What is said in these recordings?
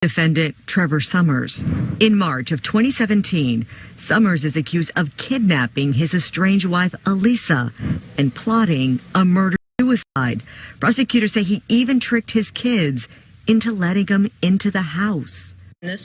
Defendant Trevor Summers. In March of 2017, Summers is accused of kidnapping his estranged wife, Elisa, and plotting a murder-suicide. Prosecutors say he even tricked his kids into letting him into the house.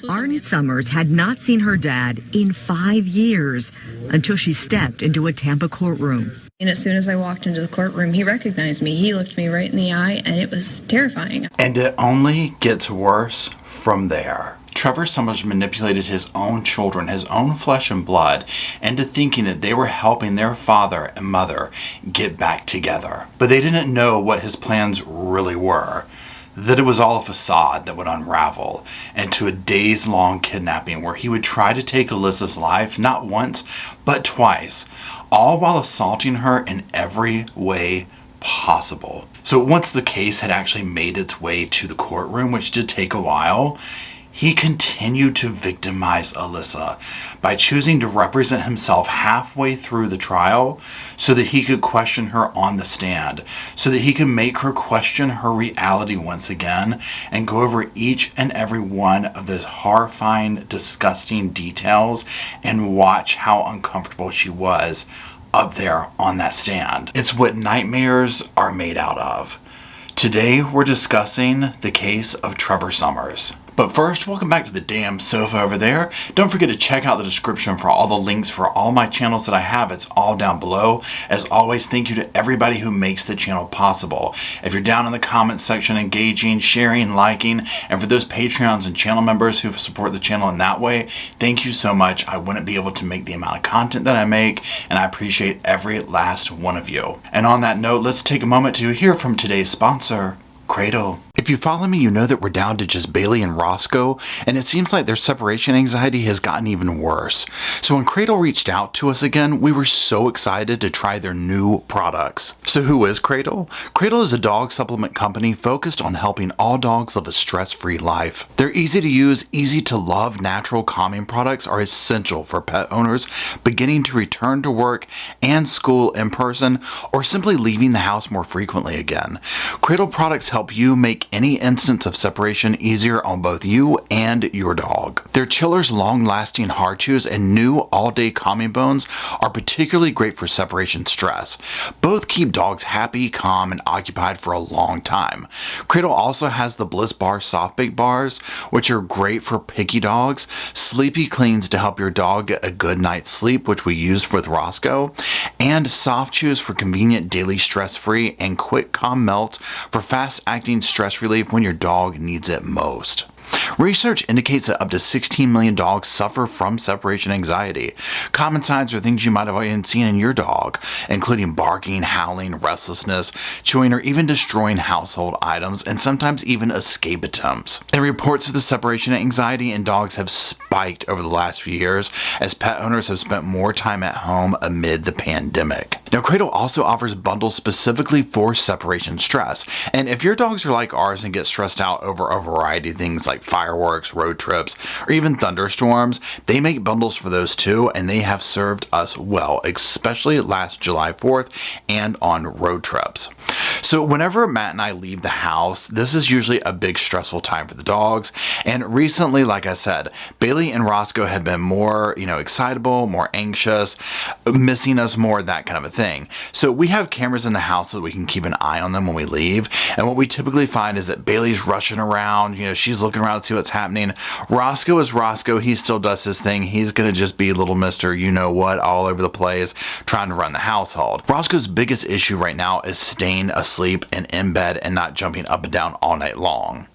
Arden Summers had not seen her dad in 5 years until she stepped into a Tampa courtroom. And as soon as I walked into the courtroom, he recognized me. He looked me right in the eye, and it was terrifying. And it only gets worse from there. Trevor Summers manipulated his own children, his own flesh and blood, into thinking that they were helping their father and mother get back together. But they didn't know what his plans really were. That it was all a facade that would unravel into a days-long kidnapping where he would try to take Elisa's life not once, but twice, all while assaulting her in every way possible. So once the case had actually made its way to the courtroom, which did take a while, he continued to victimize Elisa by choosing to represent himself halfway through the trial so that he could question her on the stand, so that he could make her question her reality once again and go over each and every one of those horrifying, disgusting details and watch how uncomfortable she was up there on that stand. It's what nightmares are made out of. Today, we're discussing the case of Trevor Summers. But first, welcome back to the damn sofa over there. Don't forget to check out the description for all the links for all my channels that I have. It's all down below. As always, thank you to everybody who makes the channel possible. If you're down in the comments section engaging, sharing, liking, and for those Patreons and channel members who support the channel in that way, thank you so much. I wouldn't be able to make the amount of content that I make, and I appreciate every last one of you. And on that note, let's take a moment to hear from today's sponsor, KRADLE. If you follow me, you know that we're down to just Bailey and Roscoe, and it seems like their separation anxiety has gotten even worse. So when KRADLE reached out to us again, we were so excited to try their new products. So who is KRADLE? KRADLE is a dog supplement company focused on helping all dogs live a stress-free life. Their easy to use, easy to love natural calming products are essential for pet owners beginning to return to work and school in person, or simply leaving the house more frequently again. KRADLE products help you make any instance of separation easier on both you and your dog. Their Chiller's long-lasting hard chews and new all-day calming bones are particularly great for separation stress. Both keep dogs happy, calm, and occupied for a long time. KRADLE also has the Bliss Bar soft bake bars, which are great for picky dogs, Sleepy Cleans to help your dog get a good night's sleep, which we used with Roscoe, and Soft Chews for convenient daily stress-free, and Quick Calm Melts for fast-acting stress relief when your dog needs it most. Research indicates that up to 16 million dogs suffer from separation anxiety. Common signs are things you might have even seen in your dog, including barking, howling, restlessness, chewing, or even destroying household items, and sometimes even escape attempts. And reports of the separation anxiety in dogs have spiked over the last few years as pet owners have spent more time at home amid the pandemic. Now, KRADLE also offers bundles specifically for separation stress. And if your dogs are like ours and get stressed out over a variety of things like fireworks, road trips, or even thunderstorms, they make bundles for those too, and they have served us well, especially last July 4th and on road trips. So whenever Matt and I leave the house, this is usually a big stressful time for the dogs. And recently, like I said, Bailey and Roscoe have been more, excitable, more anxious, missing us more, that kind of a thing. So we have cameras in the house so that we can keep an eye on them when we leave. And what we typically find is that Bailey's rushing around, she's looking around to see what's happening. Roscoe is Roscoe. He still does his thing. He's going to just be little Mr. You-know-what all over the place trying to run the household. Roscoe's biggest issue right now is staying asleep and in bed and not jumping up and down all night long.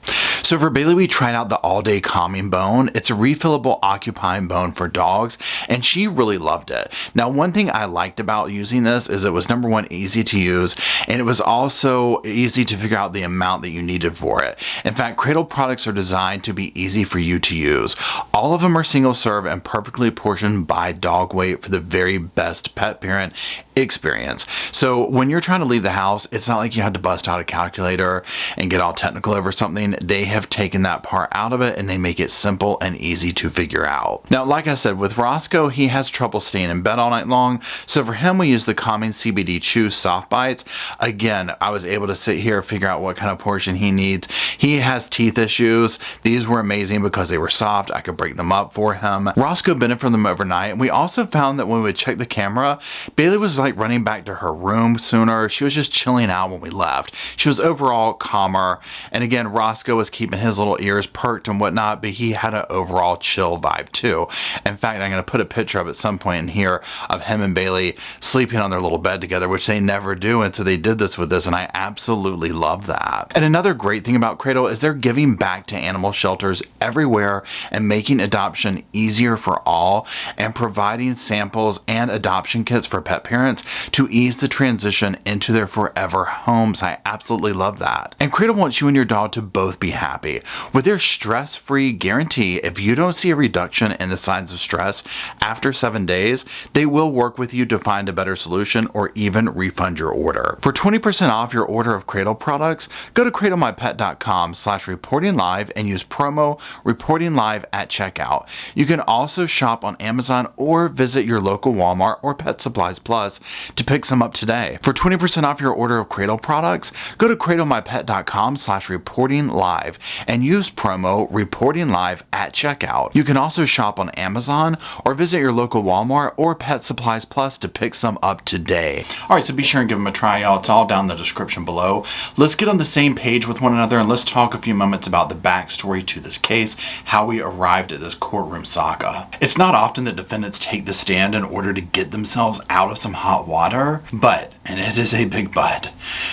So for Bailey, we tried out the all-day calming bone. It's a refillable occupying bone for dogs, and she really loved it. Now, one thing I liked about using this is it was, number one, easy to use, and it was also easy to figure out the amount that you needed for it. In fact, KRADLE products are designed to be easy for you to use. All of them are single serve and perfectly portioned by dog weight for the very best pet parent experience. So when you're trying to leave the house, it's not like you had to bust out a calculator and get all technical over something. They have taken that part out of it and they make it simple and easy to figure out. Now, like I said, with Roscoe, he has trouble staying in bed all night long. So for him, we use the Calming CBD Chew Soft Bites. Again, I was able to sit here, figure out what kind of portion he needs. He has teeth issues, These were amazing because they were soft. I could break them up for him. Roscoe benefited from them overnight, and we also found that when we would check the camera, Bailey was like running back to her room sooner. She was just chilling out when we left. She was overall calmer, and again, Roscoe was keeping his little ears perked and whatnot, but he had an overall chill vibe too. In fact, I'm going to put a picture up at some point in here of him and Bailey sleeping on their little bed together, which they never do, and so they did this with us, and I absolutely love that. And another great thing about Cradle is they're giving back to animal shelters everywhere and making adoption easier for all, and providing samples and adoption kits for pet parents to ease the transition into their forever homes. I absolutely love that. And Cradle wants you and your dog to both be happy. With their stress-free guarantee, if you don't see a reduction in the signs of stress after 7 days, they will work with you to find a better solution or even refund your order. For 20% off your order of Cradle products, go to cradlemypet.com/reportinglive and use promo reportinglive at checkout. You can also shop on Amazon or visit your local Walmart or Pet Supplies Plus to pick some up today. For 20% off your order of Cradle products, go to cradlemypet.com/reportinglive and use promo reportinglive at checkout. You can also shop on Amazon or visit your local Walmart or Pet Supplies Plus to pick some up today. Alright, so be sure and give them a try, y'all. It's all down in the description below. Let's get on the same page with one another and let's talk a few moments about the backstory to this case, how we arrived at this courtroom saga. It's not often that defendants take the stand in order to get themselves out of some hot water, but, and it is a big but,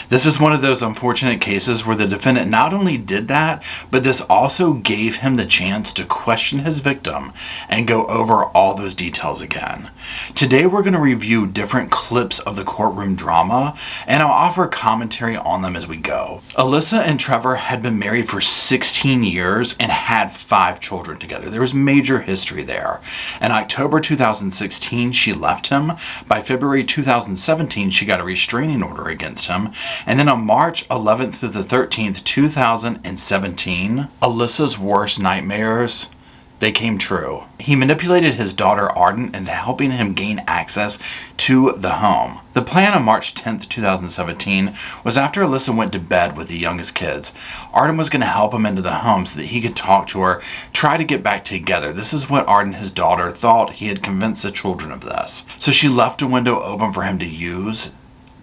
this is one of those unfortunate cases where the defendant not only did that, but this also gave him the chance to question his victim and go over all those details again. Today we're going to review different clips of the courtroom drama, and I'll offer commentary on them as we go. Alyssa and Trevor had been married for 16 years and had 5 children together. There was major history there. In October 2016, she left him. By February 2017, she got a restraining order against him. And then on March 11th through the 13th, 2017, Alyssa's worst nightmares, they came true. He manipulated his daughter Arden into helping him gain access to the home. The plan on March 10th, 2017 was after Alyssa went to bed with the youngest kids, Arden was going to help him into the home so that he could talk to her, try to get back together. This is what Arden, his daughter, thought. He had convinced the children of this. So she left a window open for him to use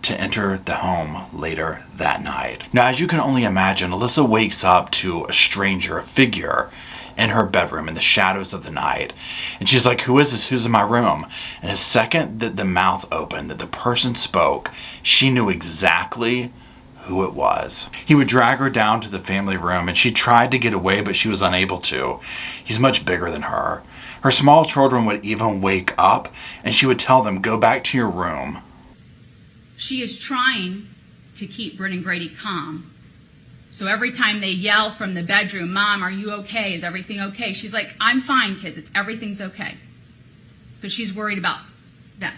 to enter the home later that night. Now, as you can only imagine, Alyssa wakes up to a stranger, a figure, in her bedroom in the shadows of the night. And she's like, who is this? Who's in my room? And the second that the mouth opened, that the person spoke, she knew exactly who it was. He would drag her down to the family room and she tried to get away, but she was unable to. He's much bigger than her. Her small children would even wake up and she would tell them, go back to your room. She is trying to keep Britt and Grady calm. So every time they yell from the bedroom, Mom, are you okay? Is everything okay? She's like, I'm fine, kids. Everything's okay. Because she's worried about them.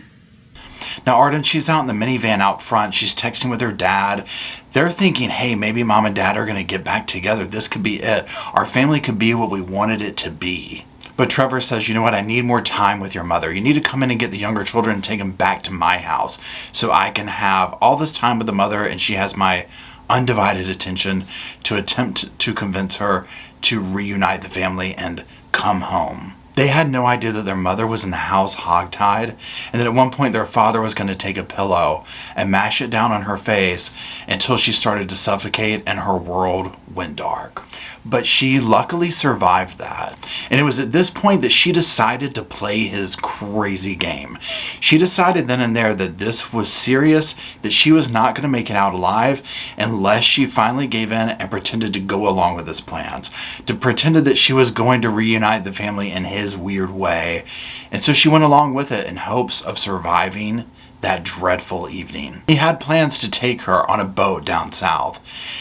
Now, Arden, she's out in the minivan out front. She's texting with her dad. They're thinking, hey, maybe Mom and Dad are going to get back together. This could be it. Our family could be what we wanted it to be. But Trevor says, you know what? I need more time with your mother. You need to come in and get the younger children and take them back to my house so I can have all this time with the mother and she has my undivided attention to attempt to convince her to reunite the family and come home. They had no idea that their mother was in the house hogtied, and that at one point their father was going to take a pillow and mash it down on her face until she started to suffocate and her world went dark. But she luckily survived that. And it was at this point that she decided to play his crazy game. She decided then and there that this was serious, that she was not going to make it out alive unless she finally gave in and pretended to go along with his plans. To pretended that she was going to reunite the family in his weird way. And so she went along with it in hopes of surviving that dreadful evening. He had plans to take her on a boat down south,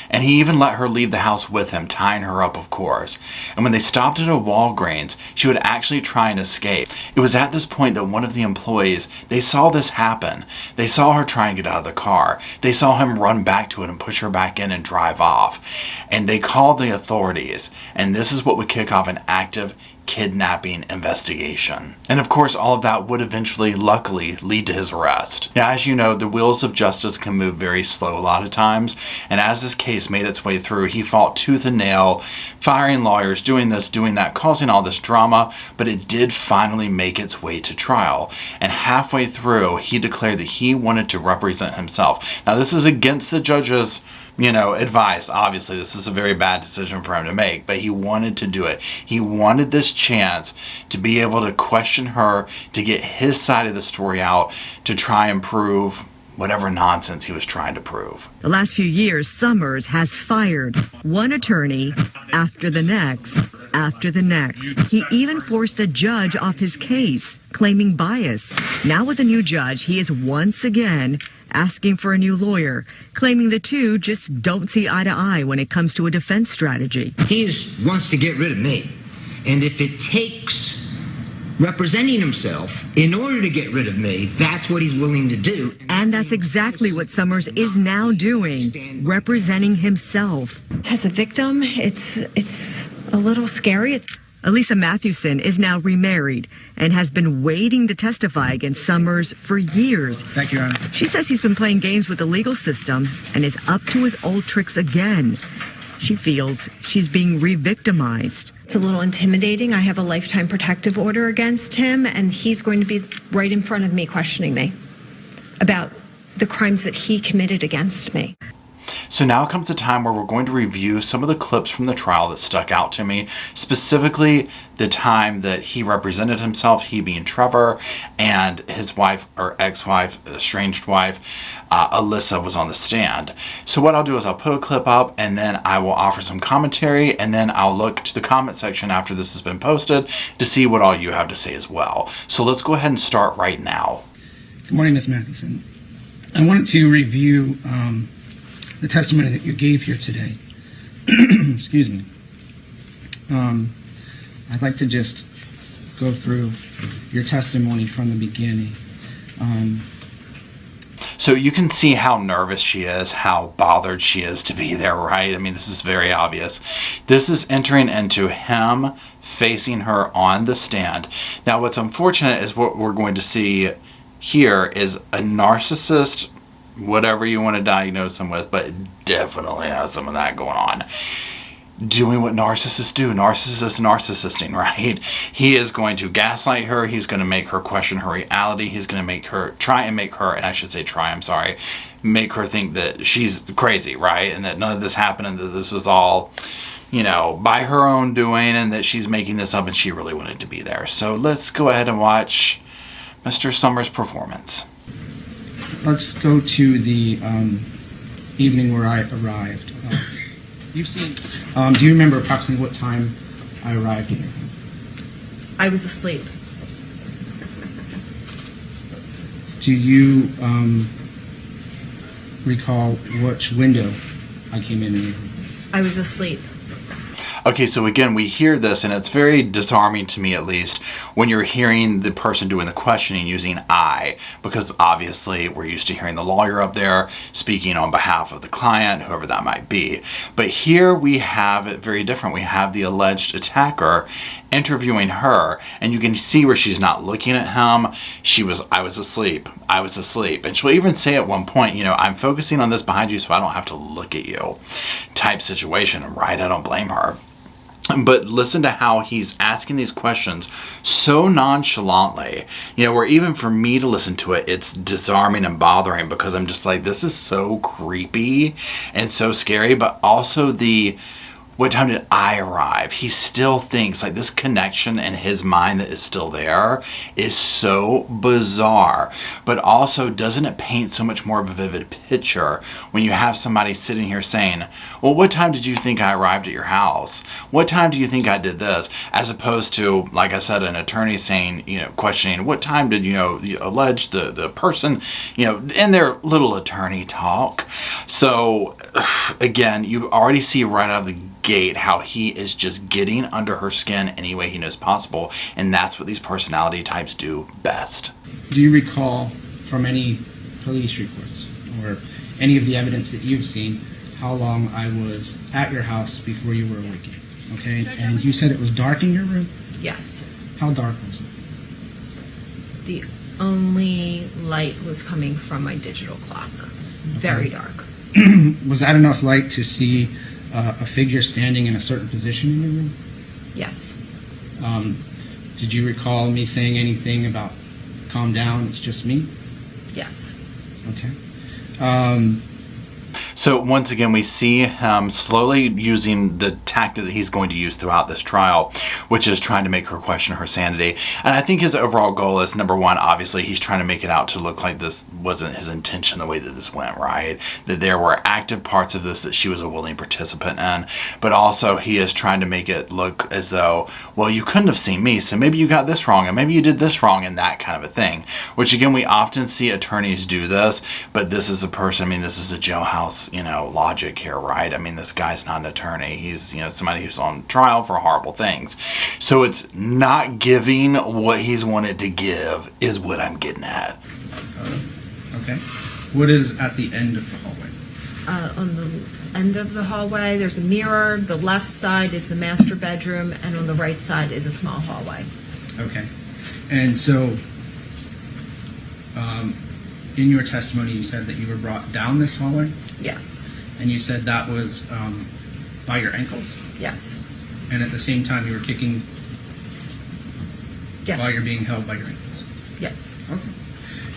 and he even let her leave the house with him, tying her up, of course. And when they stopped at a Walgreens, she would actually try and escape. It was at this point that one of the employees, they saw this happen. They saw her try and get out of the car. They saw him run back to it and push her back in and drive off. And they called the authorities, and this is what would kick off an active kidnapping investigation. And of course, all of that would eventually, luckily, lead to his arrest. lost. Now, as you know, the wheels of justice can move very slow a lot of times, and as this case made its way through, he fought tooth and nail, firing lawyers, doing this, doing that, causing all this drama, but it did finally make its way to trial. And halfway through, he declared that he wanted to represent himself. Now, this is against the judge's advice. Obviously, this is a very bad decision for him to make, but he wanted to do it. He wanted this chance to be able to question her, to get his side of the story out, to try and prove whatever nonsense he was trying to prove. The last few years, Summers has fired one attorney after the next, after the next. He even forced a judge off his case, claiming bias. Now with a new judge, he is once again asking for a new lawyer, claiming the two just don't see eye to eye when it comes to a defense strategy. He wants to get rid of me. And if it takes representing himself in order to get rid of me, that's what he's willing to do. And that's exactly what Summers is now doing, representing himself. As a victim, it's a little scary. Elisa Mathewson is now remarried and has been waiting to testify against Summers for years. Thank you, Your Honor. She says he's been playing games with the legal system and is up to his old tricks again. She feels she's being re-victimized. It's a little intimidating. I have a lifetime protective order against him, and he's going to be right in front of me questioning me about the crimes that he committed against me. So now comes the time where we're going to review some of the clips from the trial that stuck out to me, specifically the time that he represented himself, he being Trevor, and his wife, or ex-wife, estranged wife, Alyssa, was on the stand. So what I'll do is I'll put a clip up, and then I will offer some commentary, and then I'll look to the comment section after this has been posted to see what all you have to say as well. So let's go ahead and start right now. Good morning, Ms. Mathewson. I wanted to review the testimony that you gave here today. Excuse me. I'd like to just go through your testimony from the beginning. So you can see how nervous she is, how bothered she is to be there, right? I mean, this is very obvious. This is entering into him facing her on the stand. Now, what's unfortunate is what we're going to see here is a narcissist, whatever you want to diagnose him with, but definitely has some of that going on. Doing what narcissists do. Narcissisting, right? He is going to gaslight her. He's going to make her question her reality. He's going to make her make her think that she's crazy, right? And that none of this happened and that this was all, by her own doing and that she's making this up and she really wanted to be there. So let's go ahead and watch Mr. Summers' performance. Let's go to the evening where I arrived. You've seen. Do you remember approximately what time I arrived here? I was asleep. Do you recall which window I came in? I was asleep. Okay, so again, we hear this, and it's very disarming to me, at least, when you're hearing the person doing the questioning using I, because obviously we're used to hearing the lawyer up there speaking on behalf of the client, whoever that might be. But here we have it very different. We have the alleged attacker interviewing her, and you can see where she's not looking at him. I was asleep. And she'll even say at one point, I'm focusing on this behind you so I don't have to look at you type situation, right? I don't blame her. But listen to how he's asking these questions so nonchalantly, where even for me to listen to it, it's disarming and bothering because I'm just like, this is so creepy and so scary, but also what time did I arrive? He still thinks like this connection in his mind that is still there is so bizarre, but also doesn't it paint so much more of a vivid picture when you have somebody sitting here saying, well, what time did you think I arrived at your house? What time do you think I did this? As opposed to, like I said, an attorney saying, questioning, what time did, you allege the person, in their little attorney talk. So again, you already see right out of the gate how he is just getting under her skin any way he knows possible, and that's what these personality types do best. Do you recall from any police reports or any of the evidence that you've seen how long I was at your house before you were awakened? Okay, and you said it was dark in your room? Yes. How dark was it? only light was coming from my digital clock. Very dark. Was that enough light to see a figure standing in a certain position in your room? Yes. Did you recall me saying anything about calm down, it's just me? Yes. Okay. So once again, we see him slowly using the tactic that he's going to use throughout this trial, which is trying to make her question her sanity. And I think his overall goal is, number one, obviously he's trying to make it out to look like this wasn't his intention the way that this went, right? That there were active parts of this that she was a willing participant in. But also he is trying to make it look as though, well, you couldn't have seen me, so maybe you got this wrong, and maybe you did this wrong, and that kind of a thing. Which again, we often see attorneys do this, but this is a person, I mean, this is a jailhouse, logic here, right? I mean, this guy's not an attorney. He's, somebody who's on trial for horrible things. So it's not giving what he's wanted to give is what I'm getting at. Okay. What is at the end of the hallway? On the end of the hallway, there's a mirror. The left side is the master bedroom, and on the right side is a small hallway. Okay. And so, in your testimony, you said that you were brought down this hallway? Yes. And you said that was by your ankles? Yes. And at the same time, you were kicking Yes. while you're being held by your ankles? Yes. Okay.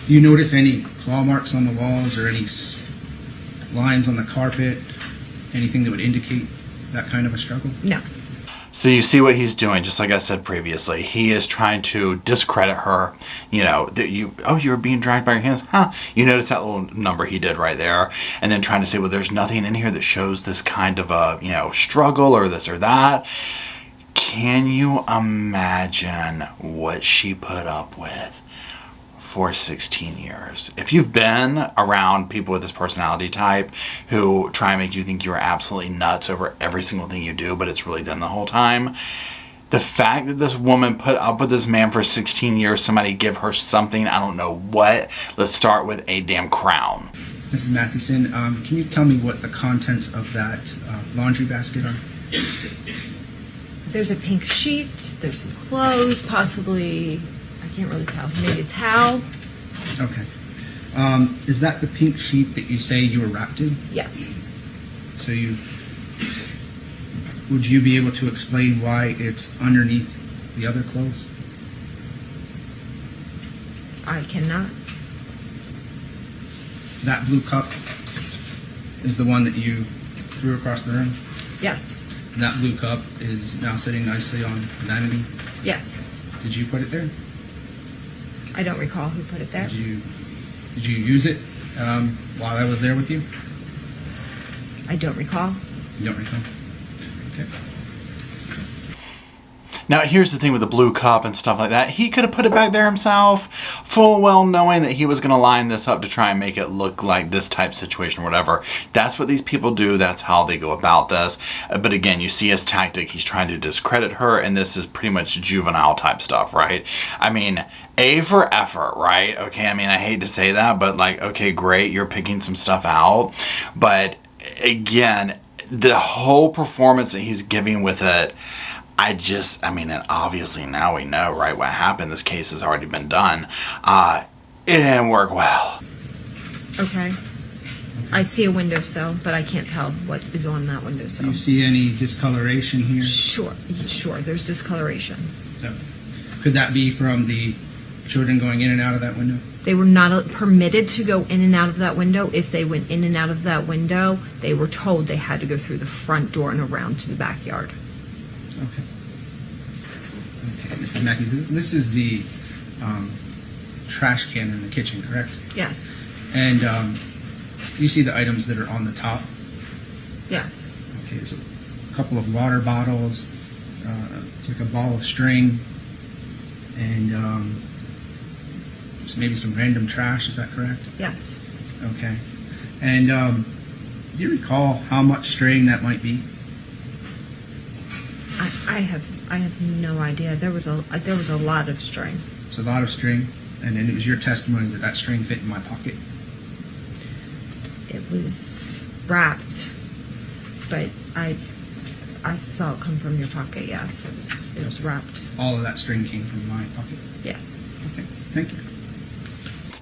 Do you notice any claw marks on the walls or any lines on the carpet? Anything that would indicate that kind of a struggle? No. So you see what he's doing, just like I said previously. He is trying to discredit her. That you were being dragged by your hands. Huh? You notice that little number he did right there, and then trying to say, well, there's nothing in here that shows this kind of a struggle or this or that. Can you imagine what she put up with for 16 years? If you've been around people with this personality type who try and make you think you're absolutely nuts over every single thing you do, but it's really them the whole time, the fact that this woman put up with this man for 16 years, somebody give her something, I don't know what, let's start with a damn crown. Mrs. Mathewson, can you tell me what the contents of that laundry basket are? There's a pink sheet. There's some clothes, possibly, I can't really tell, maybe a towel. Okay. Is that the pink sheet that you say you were wrapped in? Yes. So would you be able to explain why it's underneath the other clothes? I cannot. That blue cup is the one that you threw across the room? Yes. And that blue cup is now sitting nicely on vanity? Yes. Did you put it there? I don't recall who put it there. Did you use it while I was there with you? I don't recall. You don't recall? Okay. Now, here's the thing with the blue cup and stuff like that. He could have put it back there himself, full well knowing that he was going to line this up to try and make it look like this type situation or whatever. That's what these people do. That's how they go about this. But again, you see his tactic. He's trying to discredit her, and this is pretty much juvenile type stuff, right? I mean, A for effort, right? Okay, I mean, I hate to say that, but like, okay, great, you're picking some stuff out. But again, the whole performance that he's giving with it, and obviously now we know, right, what happened. This case has already been done. It didn't work well. Okay. I see a windowsill, but I can't tell what is on that Do windowsill. you see any discoloration here? Sure, there's discoloration. No. Could that be from the children going in and out of that window? They were not permitted to go in and out of that window. If they went in and out of that window, they were told they had to go through the front door and around to the backyard. Okay. Okay, Mrs. Mackey, this is the trash can in the kitchen, correct? Yes. And you see the items that are on the top? Yes. Okay, so a couple of water bottles, it's like a ball of string, and maybe some random trash, is that correct? Yes. Okay. And do you recall how much string that might be? I have no idea. There was a lot of string. It's a lot of string, and then it was your testimony that that string fit in my pocket. It was wrapped, but I saw it come from your pocket. Yes, it was wrapped. All of that string came from my pocket. Yes. Okay, thank you.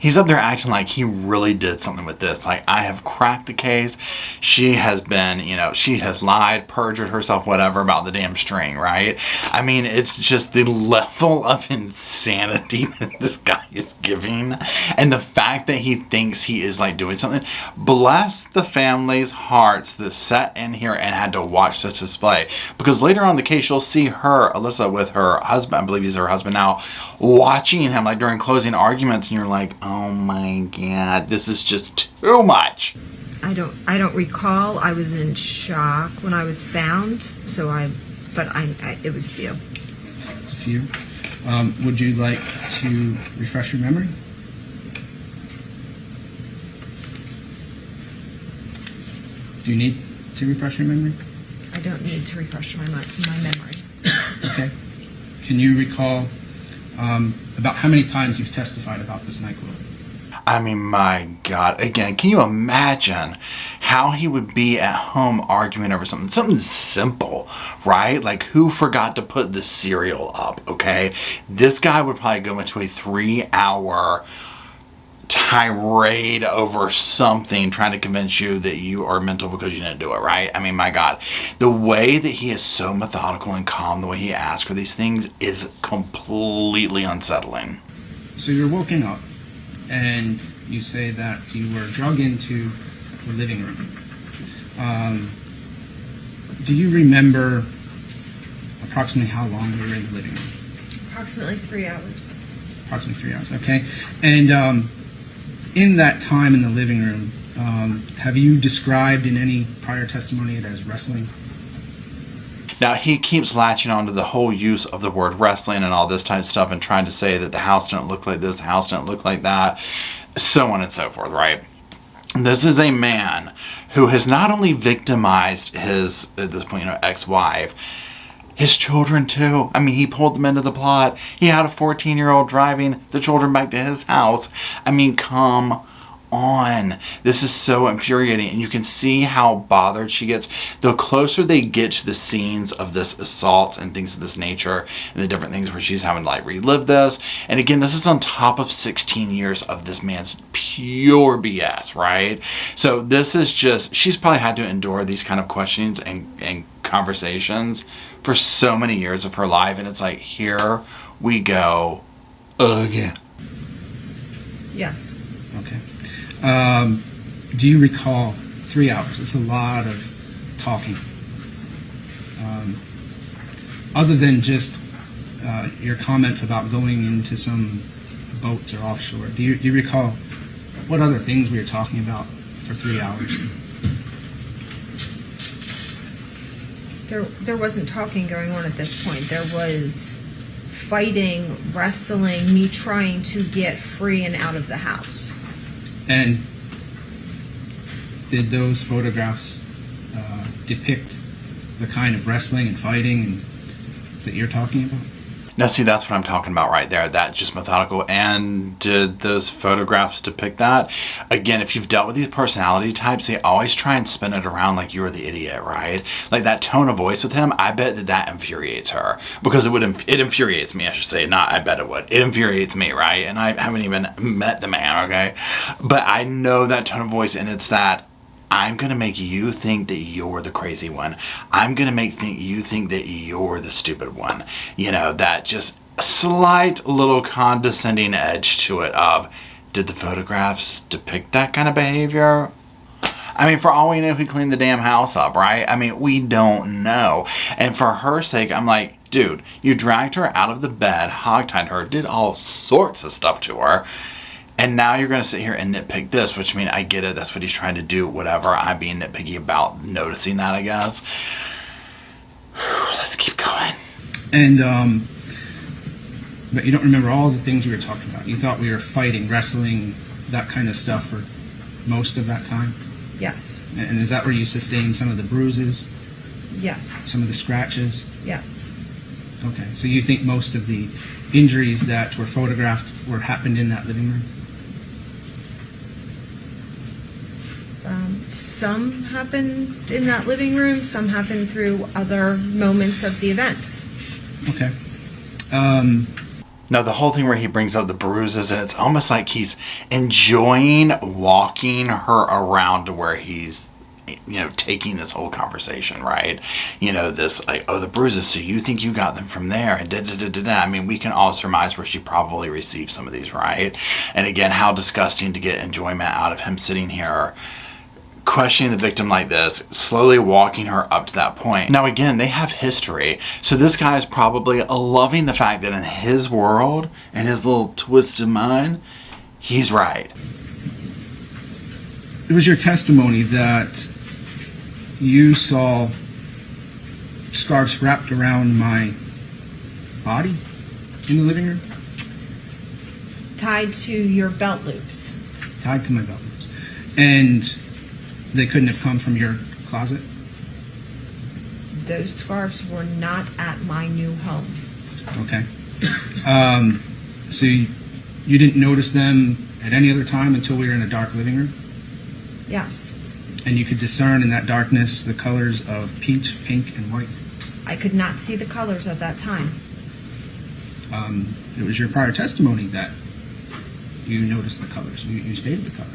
He's up there acting like he really did something with this. Like, I have cracked the case. She has been, she has lied, perjured herself, whatever, about the damn string, right? I mean, it's just the level of insanity that this guy is giving. And the fact that he thinks he is, like, doing something. Bless the family's hearts that sat in here and had to watch such a display. Because later on in the case, you'll see her, Alyssa, with her husband, I believe he's her husband now, watching him, like, during closing arguments, and you're like, oh my God, this is just too much. I don't recall. I was in shock when I was found, but it was a few. A few. Would you like to refresh your memory? Do you need to refresh your memory? I don't need to refresh my memory. Okay. Can you recall about how many times you've testified about this nightclub? I mean, my God. Again, can you imagine how he would be at home arguing over something simple, right? Like, who forgot to put the cereal up, okay? This guy would probably go into a 3-hour tirade over something, trying to convince you that you are mental because you didn't do it, right? I mean, my God. The way that he is so methodical and calm, the way he asks for these things is completely unsettling. So you're woken up, and you say that you were drug into the living room. Do you remember approximately how long you were in the living room? Approximately 3 hours. Approximately 3 hours, okay. And in that time in the living room, have you described in any prior testimony it as wrestling? Now, he keeps latching on to the whole use of the word wrestling and all this type of stuff and trying to say that the house didn't look like this, the house didn't look like that, so on and so forth, right? This is a man who has not only victimized his, at this point, ex-wife, his children too. I mean, he pulled them into the plot. He had a 14-year-old driving the children back to his house. I mean, come on. This is so infuriating, and you can see how bothered she gets. The closer they get to the scenes of this assault and things of this nature, and the different things where she's having to, like, relive this. And again, this is on top of 16 years of this man's pure BS, right? So this is just, she's probably had to endure these kind of questionings and conversations for so many years of her life, and it's like, here we go again. Yes. Okay. Do you recall 3 hours? It's a lot of talking. Other than just your comments about going into some boats or offshore, do you recall what other things we were talking about for 3 hours? There wasn't talking going on at this point. There was fighting, wrestling, me trying to get free and out of the house. And did those photographs depict the kind of wrestling and fighting that you're talking about? Now, see, that's what I'm talking about right there. That just methodical. And did those photographs depict that? Again, if you've dealt with these personality types, they always try and spin it around like you're the idiot, right? Like that tone of voice with him, I bet that infuriates her. Because it infuriates me, I should say. Not I bet it would. It infuriates me, right? And I haven't even met the man, okay? But I know that tone of voice, and it's that I'm going to make you think that you're the crazy one. I'm going to make you think that you're the stupid one. You know, that just slight little condescending edge to it of, did the photographs depict that kind of behavior? I mean, for all we know, he cleaned the damn house up, right? I mean, we don't know. And for her sake, I'm like, dude, you dragged her out of the bed, hogtied her, did all sorts of stuff to her. And now you're going to sit here and nitpick this, which, I mean, I get it. That's what he's trying to do, whatever. I'm being nitpicky about noticing that, I guess. Let's keep going. And, but you don't remember all the things we were talking about. You thought we were fighting, wrestling, that kind of stuff for most of that time? Yes. And is that where you sustained some of the bruises? Yes. Some of the scratches? Yes. Okay. So you think most of the injuries that were photographed happened in that living room? Some happened in that living room, some happened through other moments of the events. Okay. Now, the whole thing where he brings up the bruises, and it's almost like he's enjoying walking her around to where he's, taking this whole conversation, right? This, like, oh, the bruises, so you think you got them from there, and da-da-da-da-da. I mean, we can all surmise where she probably received some of these, right? And again, how disgusting to get enjoyment out of him sitting here questioning the victim like this, slowly walking her up to that point. Now again, they have history, so this guy is probably loving the fact that in his world, in his little twisted mind, he's right. It was your testimony that you saw scarves wrapped around my body in the living room? Tied to your belt loops. Tied to my belt loops. And they couldn't have come from your closet? Those scarves were not at my new home. Okay. So you didn't notice them at any other time until we were in a dark living room? Yes. And you could discern in that darkness the colors of peach, pink, and white? I could not see the colors at that time. It was your prior testimony that you noticed the colors. You stated the colors.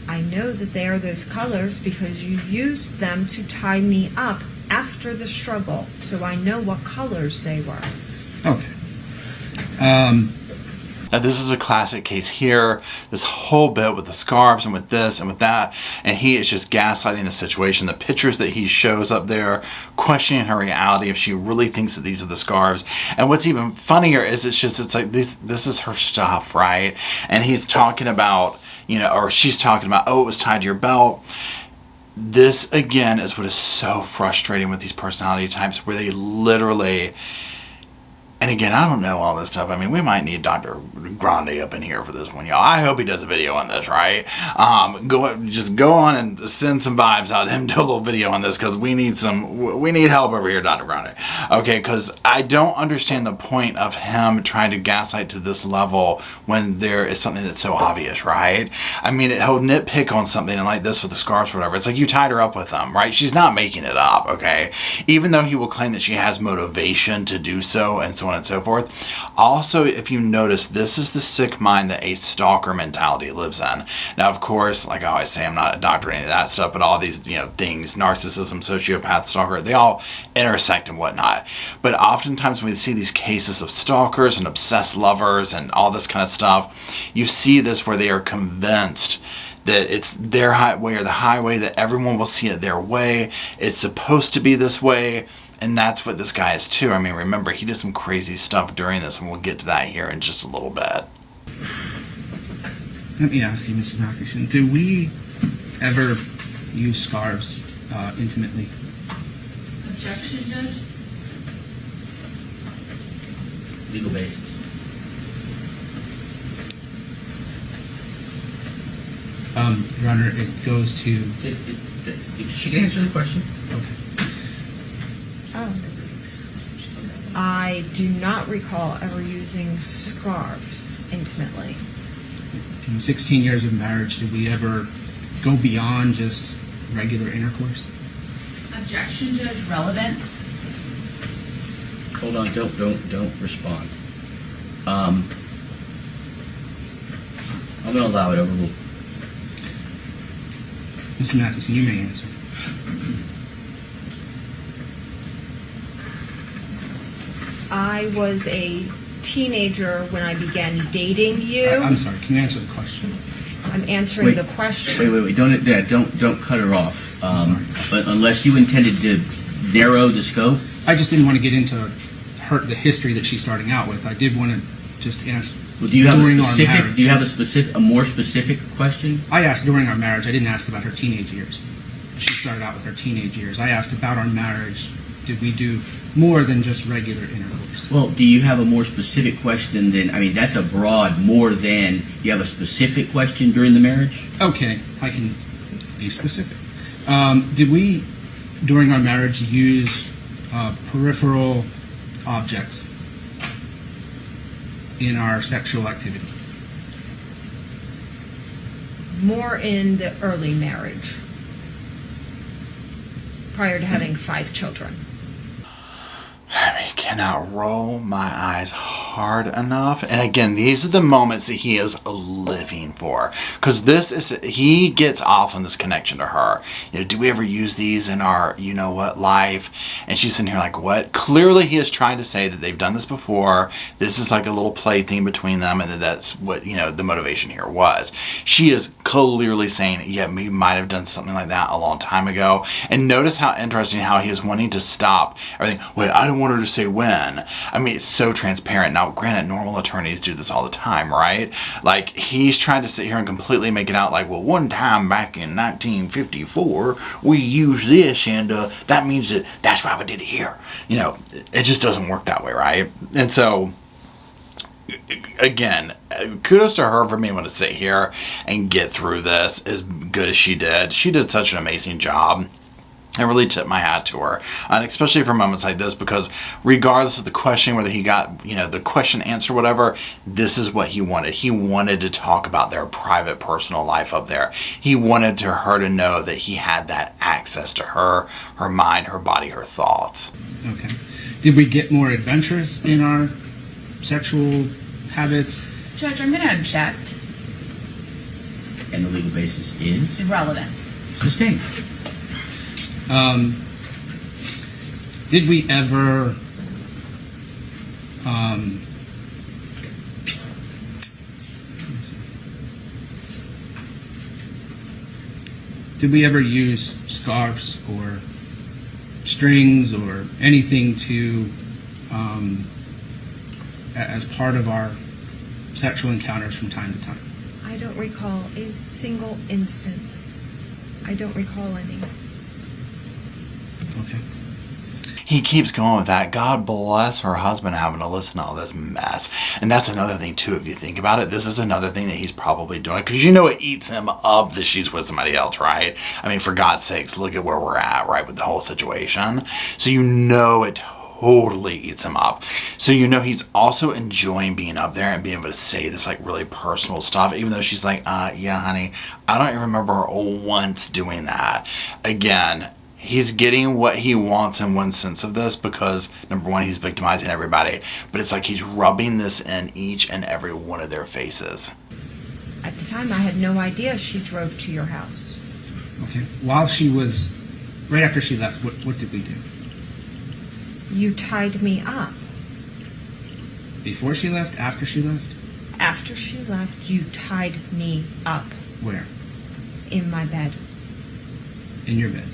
I know that they are those colors because you used them to tie me up after the struggle, so I know what colors they were. Okay. Now this is a classic case here, this whole bit with the scarves and with this and with that, and he is just gaslighting the situation. The pictures that he shows up there, questioning her reality if she really thinks that these are the scarves. And what's even funnier is it's like this is her stuff, right? And he's talking about, or she's talking about, oh, it was tied to your belt. This, again, is what is so frustrating with these personality types, where they literally, and again, I don't know all this stuff. I mean, we might need Dr. Grande up in here for this one, y'all. I hope he does a video on this, right? Just go on and send some vibes out. Him do a little video on this, because we need help over here, Dr. Grande. Okay, because I don't understand the point of him trying to gaslight to this level when there is something that's so obvious, right? I mean, he'll nitpick on something and like this with the scarves or whatever. It's like you tied her up with them, right? She's not making it up, okay? Even though he will claim that she has motivation to do so and so on and so forth. Also, if you notice, this is the sick mind that a stalker mentality lives in. Now, of course, like I always say, I'm not a doctor or any of that stuff, but all these things, narcissism, sociopath, stalker, they all intersect and whatnot. But oftentimes when we see these cases of stalkers and obsessed lovers and all this kind of stuff, you see this where they are convinced that it's their highway or the highway, that everyone will see it their way. It's supposed to be this way. And that's what this guy is too. I mean, remember, he did some crazy stuff during this, and we'll get to that here in just a little bit. Let me ask you, Mrs. Matheson, do we ever use scarves intimately? Objection, Judge? Legal basis. Your Honor, it goes to... She can answer the question. Okay. I do not recall ever using scarves intimately. In 16 years of marriage, did we ever go beyond just regular intercourse? Objection, Judge. Relevance. Hold on, don't respond. I'm going to allow it overruled. Mr. Matheson, you may answer. I was a teenager when I began dating you. I'm sorry, can you answer the question? I'm answering the question. Wait. Don't cut her off. I'm sorry. But unless you intended to narrow the scope. I just didn't want to get into the history that she's starting out with. I did want to just ask. Well, do you have during our marriage. Do you have a more specific question? I asked during our marriage. I didn't ask about her teenage years. She started out with her teenage years. I asked about our marriage. Did we do more than just regular intercourse? Well, do you have a more specific question than, I mean, that's a broad more than, you have a specific question during the marriage? Okay, I can be specific. Did we, during our marriage, use peripheral objects in our sexual activity? More in the early marriage, prior to having 5 children. I cannot roll my eyes hard enough. And again, these are the moments that he is living for, because he gets off on this connection to her. Do we ever use these in our life? And she's sitting here like, what? Clearly he is trying to say that they've done this before. This is like a little play thing between them, and that's what the motivation here was. She is clearly saying, yeah, we might have done something like that a long time ago. And notice how interesting how he is wanting to stop everything. Wait, I don't want her to say when. I mean, it's so transparent. Now, granted, normal attorneys do this all the time, right? Like, he's trying to sit here and completely make it out like, well, one time back in 1954, we used this, and that means that's why we did it here. It just doesn't work that way, right? And so, again, kudos to her for being able to sit here and get through this as good as she did. She did such an amazing job. I really tip my hat to her, and especially for moments like this, because regardless of the question, whether he got the question answered, whatever, this is what he wanted. He wanted to talk about their private, personal life up there. He wanted her to know that he had that access to her mind, her body, her thoughts. Okay. Did we get more adventurous in our sexual habits? Judge, I'm going to object. And the legal basis is? Irrelevance. Sustained. Did we ever use scarves or strings or anything to as part of our sexual encounters from time to time? I don't recall a single instance. I don't recall any. Okay. He keeps going with that. God bless her husband having to listen to all this mess. And that's another thing, too, if you think about it. This is another thing that he's probably doing. Because it eats him up that she's with somebody else, right? I mean, for God's sakes, look at where we're at, right, with the whole situation. So it totally eats him up. So he's also enjoying being up there and being able to say this, like, really personal stuff. Even though she's like, yeah, honey, I don't even remember her once doing that. Again, he's getting what he wants in one sense of this, because number one, he's victimizing everybody, but it's like he's rubbing this in each and every one of their faces. At the time, I had no idea she drove to your house. Okay. Right after she left, what did we do? You tied me up. Before she left? After she left? After she left, you tied me up. Where? In my bed. In your bed.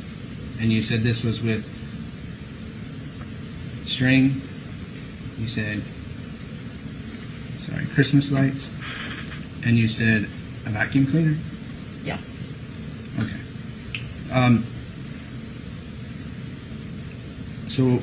And you said this was with string. You said, Christmas lights. And you said a vacuum cleaner? Yes. Okay. So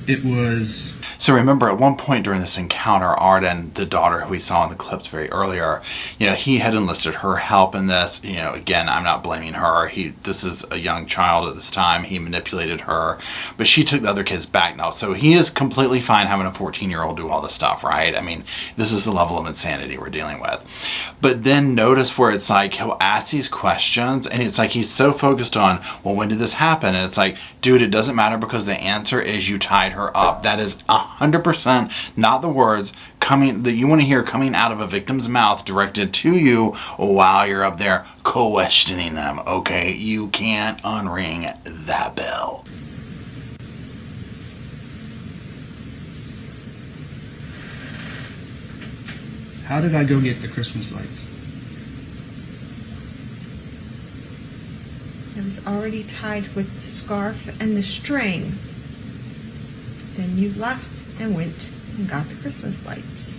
it was... So remember, at one point during this encounter, Arden, the daughter who we saw in the clips very earlier, he had enlisted her help in this. Again, I'm not blaming her. This is a young child at this time. He manipulated her, but she took the other kids back now. So he is completely fine having a 14-year-old do all this stuff, right? I mean, this is the level of insanity we're dealing with. But then notice where it's like he'll ask these questions, and it's like he's so focused on, well, when did this happen? And it's like, dude, it doesn't matter, because the answer is you tied her up. That is 100% not the words that you want to hear coming out of a victim's mouth directed to you while you're up there questioning them. Okay, you can't unring that bell. How did I go get the Christmas lights? It was already tied with the scarf and the string. Then you left and went and got the Christmas lights.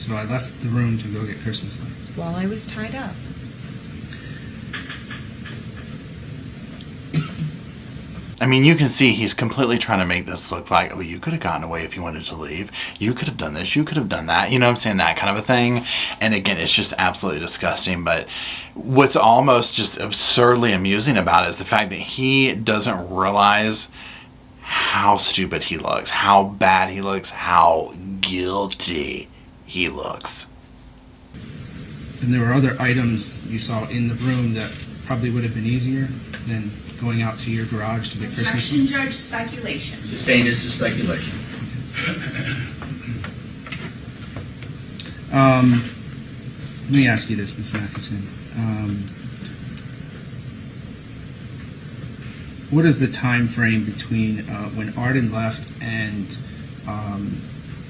So I left the room to go get Christmas lights. While I was tied up. I mean, you can see he's completely trying to make this look like, oh, you could have gotten away if you wanted to leave. You could have done this. You could have done that. You know what I'm saying? That kind of a thing. And again, it's just absolutely disgusting. But what's almost just absurdly amusing about it is the fact that he doesn't realize how stupid he looks, how bad he looks, how guilty he looks. And there were other items you saw in the room that probably would have been easier than going out to your garage to get Christmas Objection, lights? Judge, speculation. Sustained as to speculation. Let me ask you this, Ms. Mathewson. What is the time frame between when Arden left and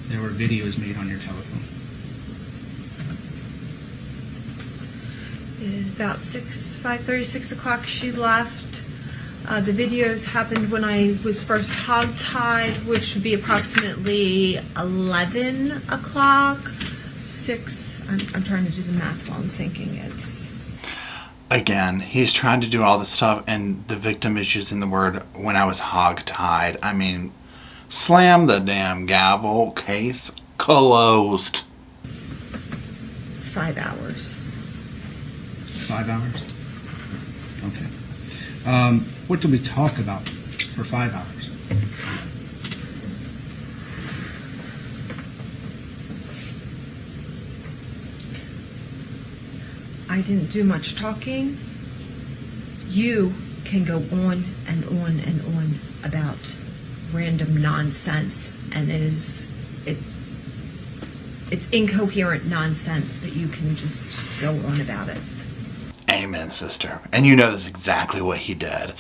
there were videos made on your telephone? About 5:30, 6 o'clock she left. The videos happened when I was first hogtied, which would be approximately 11 o'clock. 6, I'm trying to do the math while I'm thinking. It's... Again, he's trying to do all this stuff, and the victim is using the word, when I was hogtied. I mean, slam the damn gavel, case closed. 5 hours. 5 hours? Okay. What did we talk about for 5 hours? I didn't do much talking. You can go on and on and on about random nonsense, and it's incoherent nonsense, but you can just go on about it. Amen, sister. And you know that's exactly what he did.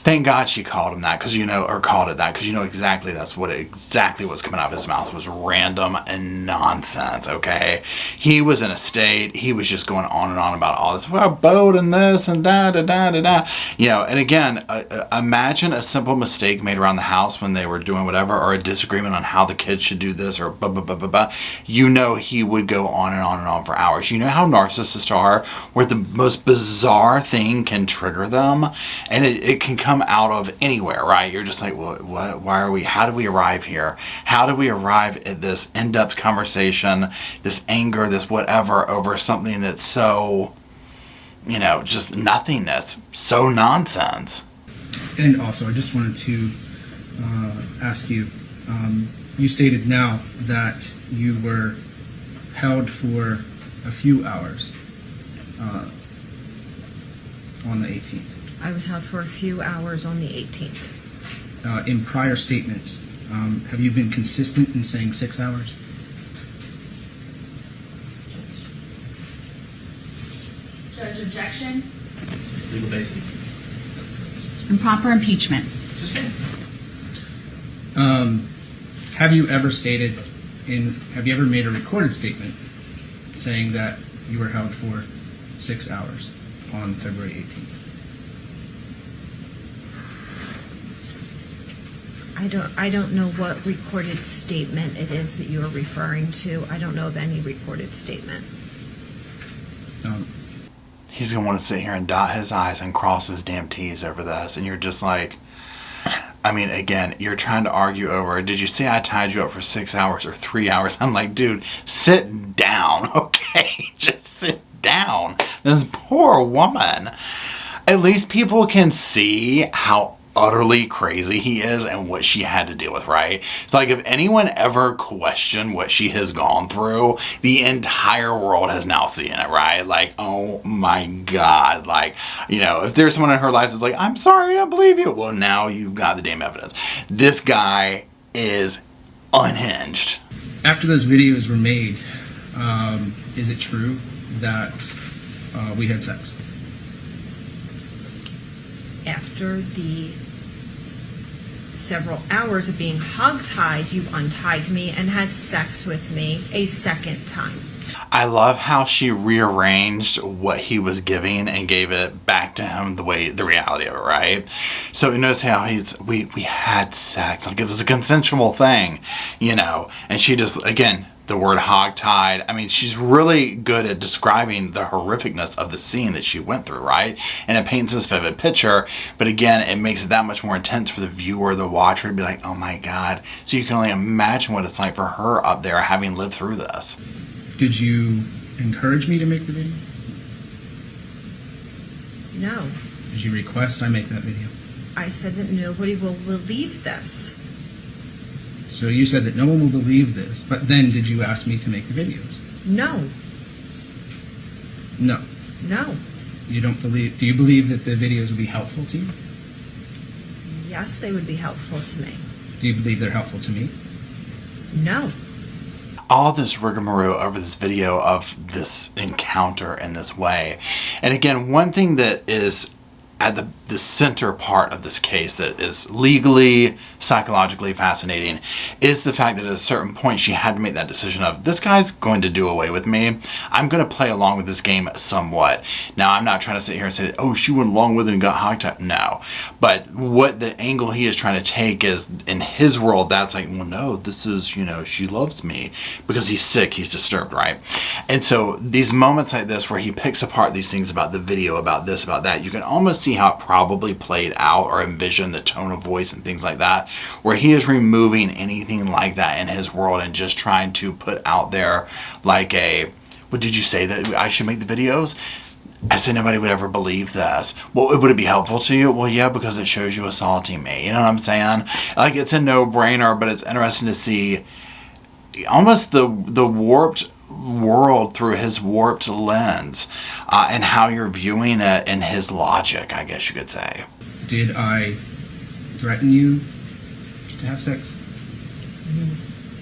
Thank God she called him that, or called it that, because you know exactly that's what exactly was coming out of his mouth was random and nonsense, okay? He was in a state, he was just going on and on about all this, well, boat and this and da-da-da-da-da. You know, and again, imagine a simple mistake made around the house when they were doing whatever, or a disagreement on how the kids should do this, or blah, blah, blah, blah, blah. You know he would go on and on and on for hours. You know how narcissists are, where the most bizarre thing can trigger them, and it can come out of anywhere, right? You're just like, what, why are we, how did we arrive here? How did we arrive at this in-depth conversation, this anger, this whatever, over something that's so, you know, just nothingness, so nonsense? And also, I just wanted to ask you, you stated now that you were held for a few hours on the 18th. I was held for a few hours on the 18th. In prior statements, have you been consistent in saying 6 hours? Judge, objection. Legal basis. Improper impeachment. Have you ever made a recorded statement saying that you were held for 6 hours on February 18th? I don't know what recorded statement it is that you are referring to. I don't know of any recorded statement. He's going to want to sit here and dot his I's and cross his damn T's over this. And you're just like, I mean, again, you're trying to argue over, did you say I tied you up for 6 hours or 3 hours? I'm like, dude, sit down, okay? Just sit down. This poor woman. At least people can see how utterly crazy he is and what she had to deal with, right? So like if anyone ever questioned what she has gone through, the entire world has now seen it, right? Like, oh my God. Like, you know, if there's someone in her life that's like, I'm sorry, I don't believe you. Well, now you've got the damn evidence. This guy is unhinged. After those videos were made, is it true that we had sex? After the several hours of being hogtied, you untied me and had sex with me a second time. I love how she rearranged what he was giving and gave it back to him the reality of it, right? So you notice how we had sex, like it was a consensual thing, you know, and she just, again, the word hogtied. I mean, she's really good at describing the horrificness of the scene that she went through, right? And it paints this vivid picture, but again, it makes it that much more intense for the viewer, the watcher, to be like, oh my God. So you can only imagine what it's like for her up there having lived through this. Did you encourage me to make the video? No. Did you request I make that video? I said that nobody will believe this. So you said that no one will believe this, but then did you ask me to make the videos? No. No. No. You don't believe, do you believe that the videos would be helpful to you? Yes, they would be helpful to me. Do you believe they're helpful to me? No. All this rigmarole over this video of this encounter in this way. And again, one thing that is at the center part of this case that is legally, psychologically fascinating is the fact that at a certain point she had to make that decision of, this guy's going to do away with me. I'm going to play along with this game somewhat. Now, I'm not trying to sit here and say, oh, she went along with it and got hogtied. No. But what the angle he is trying to take is, in his world, that's like, well, no, this is, you know, she loves me, because he's sick, he's disturbed, right? And so these moments like this where he picks apart these things about the video, about this, about that, you can almost see how it probably played out, or envision the tone of voice and things like that, where he is removing anything like that in his world and just trying to put out there like a, what did you say, that I should make the videos? I said nobody would ever believe this. Well, would it be helpful to you? Well, yeah, because it shows you assaulting me. You know what I'm saying? Like, it's a no-brainer, but it's interesting to see almost the warped world through his warped lens, and how you're viewing it in his logic, I guess you could say. Did I threaten you to have sex?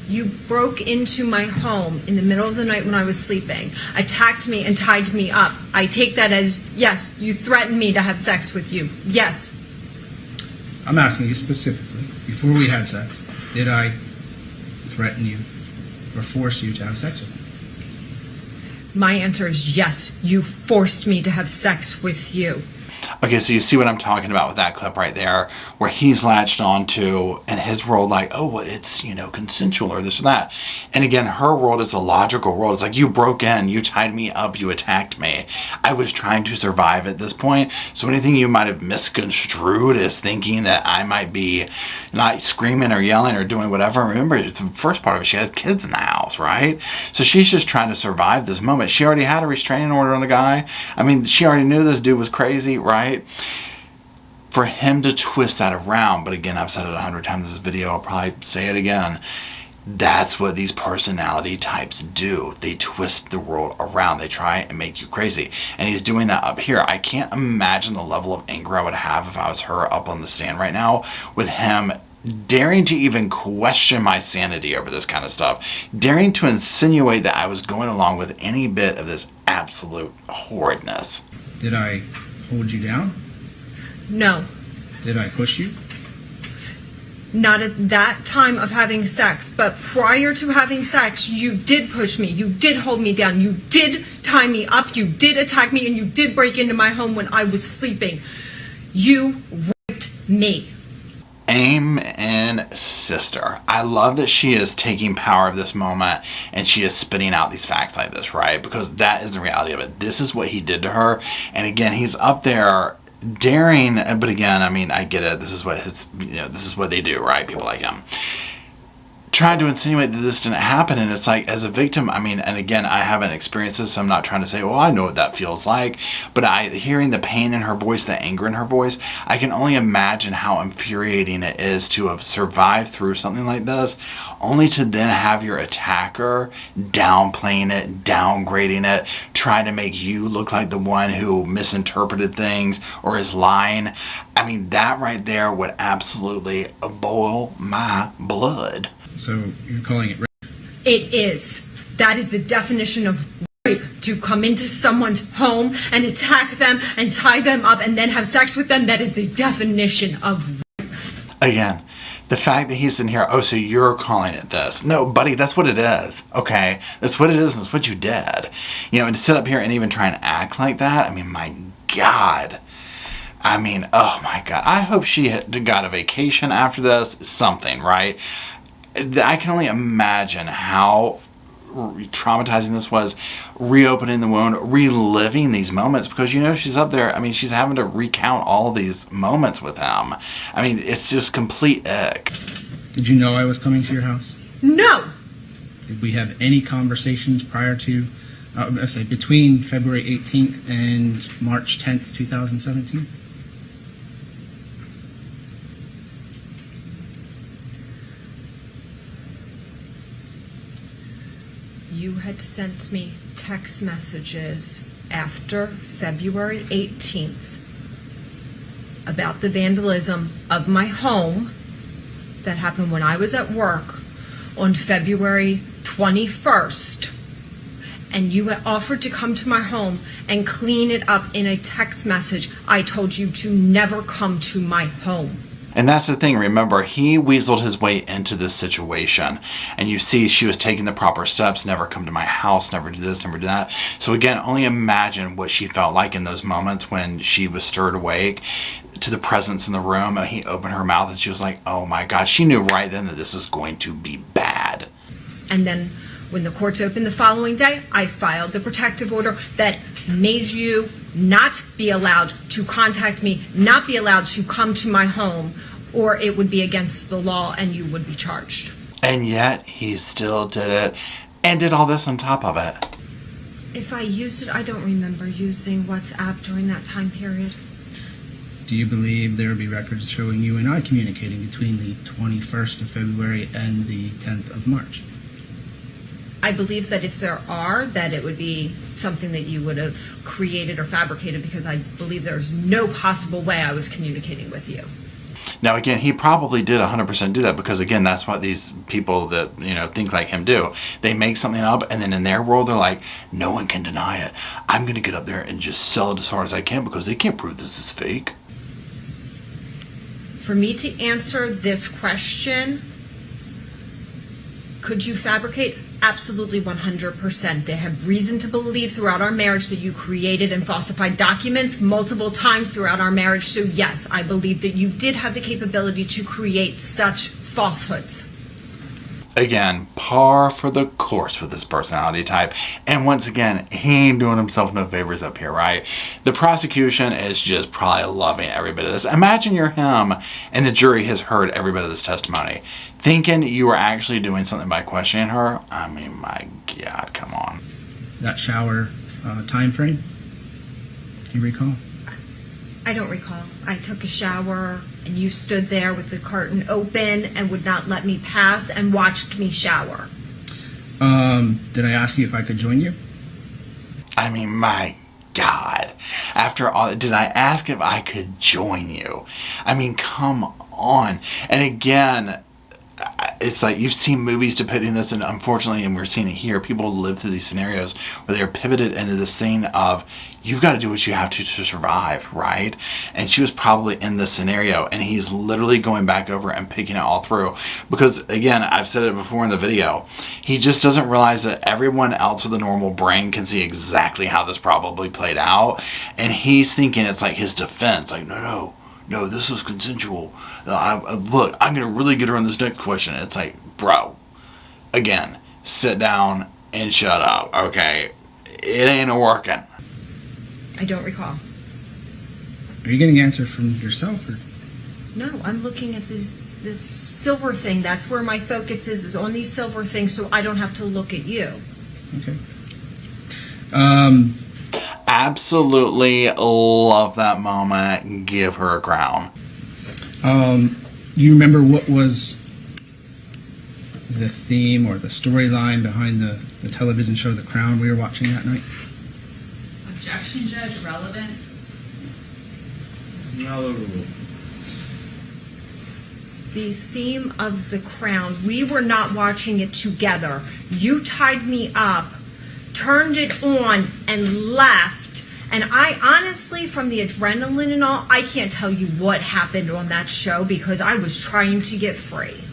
You broke into my home in the middle of the night when I was sleeping, attacked me and tied me up. I take that as, yes, you threatened me to have sex with you. Yes. I'm asking you specifically, before we had sex, did I threaten you or force you to have sex with me? My answer is yes, you forced me to have sex with you. Okay, so you see what I'm talking about with that clip right there, where he's latched onto, in his world, like, oh, well, it's, you know, consensual or this or that. And again, her world is a logical world. It's like, you broke in, you tied me up, you attacked me. I was trying to survive at this point. So anything you might have misconstrued as thinking that I might be not screaming or yelling or doing whatever. Remember, the first part of it, she had kids in the house, right? So she's just trying to survive this moment. She already had a restraining order on the guy. I mean, she already knew this dude was crazy, right? For him to twist that around, but again, I've said it 100 times in this video, I'll probably say it again, that's what these personality types do. They twist the world around. They try and make you crazy. And he's doing that up here. I can't imagine the level of anger I would have if I was her up on the stand right now, with him daring to even question my sanity over this kind of stuff, daring to insinuate that I was going along with any bit of this absolute horridness. Did I hold you down? No. Did I push you? Not at that time of having sex, but prior to having sex, you did push me, you did hold me down, you did tie me up, you did attack me, and you did break into my home when I was sleeping. You raped me. Amen, sister. I love that she is taking power of this moment and she is spitting out these facts like this, right? Because that is the reality of it. This is what he did to her. And again, he's up there daring, but again, I mean, I get it. This is what his, you know, this is what they do, right? People like him. Trying to insinuate that this didn't happen, and it's like, as a victim, I mean, and again, I haven't experienced this, so I'm not trying to say, well, I know what that feels like, but hearing the pain in her voice, the anger in her voice, I can only imagine how infuriating it is to have survived through something like this, only to then have your attacker downplaying it, downgrading it, trying to make you look like the one who misinterpreted things or is lying. I mean, that right there would absolutely boil my blood. So you're calling it rape? It is. That is the definition of rape. To come into someone's home and attack them and tie them up and then have sex with them. That is the definition of rape. Again, the fact that he's in here, oh, so you're calling it this. No, buddy, that's what it is, okay? That's what it is, and that's what you did. You know, and to sit up here and even try and act like that, I mean, my God. I mean, oh my God. I hope she got a vacation after this, something, right? I can only imagine how traumatizing this was, reopening the wound, reliving these moments, because, you know, she's up there, I mean, she's having to recount all these moments with him. I mean, it's just complete ick. Did you know I was coming to your house? No. Did we have any conversations prior to, let's say, between February 18th and March 10th, 2017? You had sent me text messages after February 18th about the vandalism of my home that happened when I was at work, on February 21st, and you had offered to come to my home and clean it up in a text message, I told you to never come to my home. And that's the thing, remember, he weaseled his way into this situation. And you see she was taking the proper steps, never come to my house, never do this, never do that. So again, only imagine what she felt like in those moments when she was stirred awake to the presence in the room, and he opened her mouth and she was like, oh my God. She knew right then that this was going to be bad. And then when the courts opened the following day, I filed the protective order that made you not be allowed to contact me, not be allowed to come to my home, or it would be against the law and you would be charged. And yet he still did it and did all this on top of it. If I used it, I don't remember using WhatsApp during that time period. Do you believe there will be records showing you and I communicating between the 21st of February and the 10th of March? I believe that if there are, that it would be something that you would have created or fabricated, because I believe there's no possible way I was communicating with you. Now again, he probably did 100% do that, because again, that's what these people that, you know, think like him do. They make something up, and then in their world they're like, no one can deny it. I'm going to get up there and just sell it as hard as I can because they can't prove this is fake. For me to answer this question, could you fabricate? Absolutely, 100%. They have reason to believe throughout our marriage that you created and falsified documents multiple times throughout our marriage. So yes, I believe that you did have the capability to create such falsehoods. Again, par for the course with this personality type. And once again, he ain't doing himself no favors up here, right? The prosecution is just probably loving every bit of this. Imagine you're him and the jury has heard every bit of this testimony. Thinking you were actually doing something by questioning her? I mean, my God, come on. That shower time frame, do you recall? I don't recall. I took a shower and you stood there with the curtain open and would not let me pass and watched me shower. Did I ask you if I could join you? I mean, my God. After all, did I ask if I could join you? I mean, come on. And again, it's like you've seen movies depicting this, and unfortunately, and we're seeing it here, people live through these scenarios where they're pivoted into the scene of, you've got to do what you have to survive, right? And she was probably in this scenario, and he's literally going back over and picking it all through. Because, again, I've said it before in the video, he just doesn't realize that everyone else with a normal brain can see exactly how this probably played out. And he's thinking it's like his defense, like, no, this was consensual. Look, I'm going to really get her on this next question. It's like, bro, again, sit down and shut up, okay? It ain't working. I don't recall. Are you getting an answer from yourself? Or? No, I'm looking at this silver thing. That's where my focus is on these silver things, so I don't have to look at you. Okay. Absolutely love that moment. Give her a crown. Do you remember what was the theme or the storyline behind the television show The Crown we were watching that night? Objection, Judge. Relevance. The theme of The Crown, we were not watching it together. You tied me up, turned it on, and left. And I honestly, from the adrenaline and all, I can't tell you what happened on that show because I was trying to get free.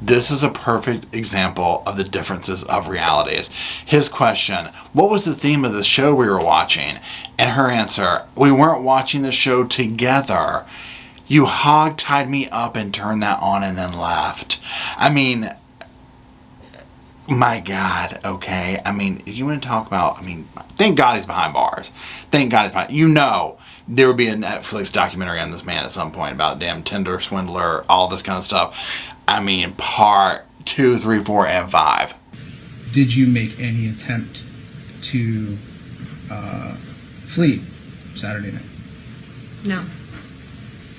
This is a perfect example of the differences of realities. His question, what was the theme of the show we were watching? And her answer, we weren't watching the show together. You hog-tied me up and turned that on and then left. I mean, my God, okay? I mean, you want to talk about, thank God he's behind bars. Thank God he's behind, there would be a Netflix documentary on this man at some point about damn Tinder swindler, all this kind of stuff. Part 2, 3, 4, and 5. Did you make any attempt to flee Saturday night? No.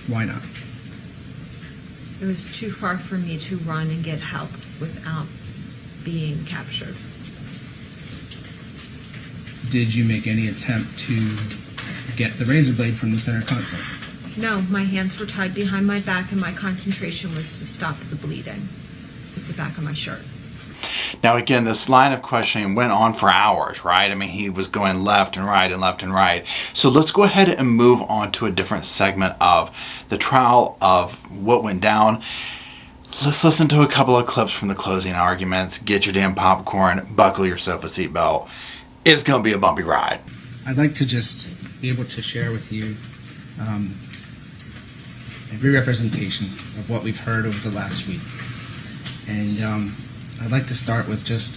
Why not? It was too far for me to run and get help without being captured. Did you make any attempt to get the razor blade from the center console? No, my hands were tied behind my back and my concentration was to stop the bleeding. It's the back of my shirt. Now, again, this line of questioning went on for hours, right? I mean, he was going left and right and left and right. So let's go ahead and move on to a different segment of the trial of what went down. Let's listen to a couple of clips from the closing arguments. Get your damn popcorn, buckle your sofa seatbelt. It's going to be a bumpy ride. I'd like to just be able to share with you a re-representation of what we've heard over the last week. And I'd like to start with just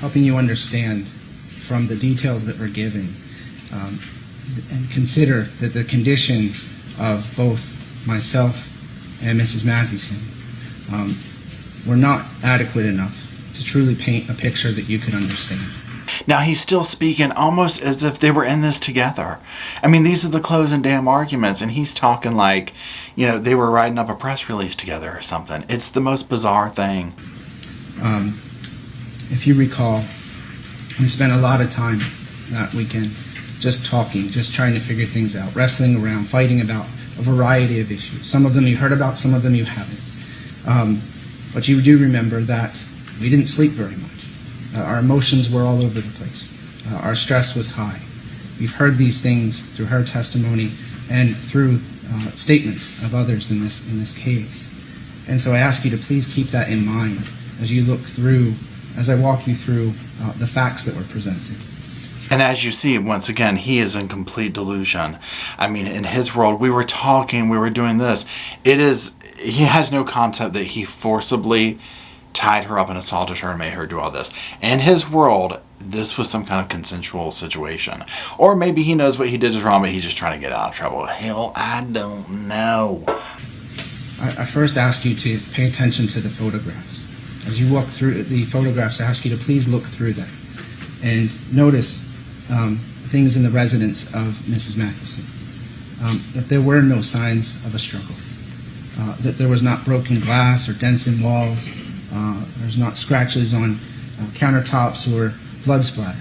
helping you understand from the details that were given and consider that the condition of both myself and Mrs. Mathewson were not adequate enough to truly paint a picture that you could understand. Now, he's still speaking almost as if they were in this together. I mean, these are the closing damn arguments, and he's talking like, you know, they were writing up a press release together or something. It's the most bizarre thing. If you recall, we spent a lot of time that weekend just talking, just trying to figure things out, wrestling around, fighting about a variety of issues. Some of them you heard about, some of them you haven't. But you do remember that we didn't sleep very much. Our emotions were all over the place. Our stress was high. We've heard these things through her testimony and through statements of others in this case. And so I ask you to please keep that in mind as you look through, as I walk you through the facts that were presented. And as you see, once again, he is in complete delusion. I mean, in his world, we were talking, we were doing this. He has no concept that he forcibly tied her up and assaulted her and made her do all this. In his world, this was some kind of consensual situation. Or maybe he knows what he did is wrong, but he's just trying to get out of trouble. Hell, I don't know. I first ask you to pay attention to the photographs. As you walk through the photographs, I ask you to please look through them and notice things in the residence of Mrs. Mathewson. That there were no signs of a struggle. That there was not broken glass or dents in walls. There's not scratches on countertops or blood splatter.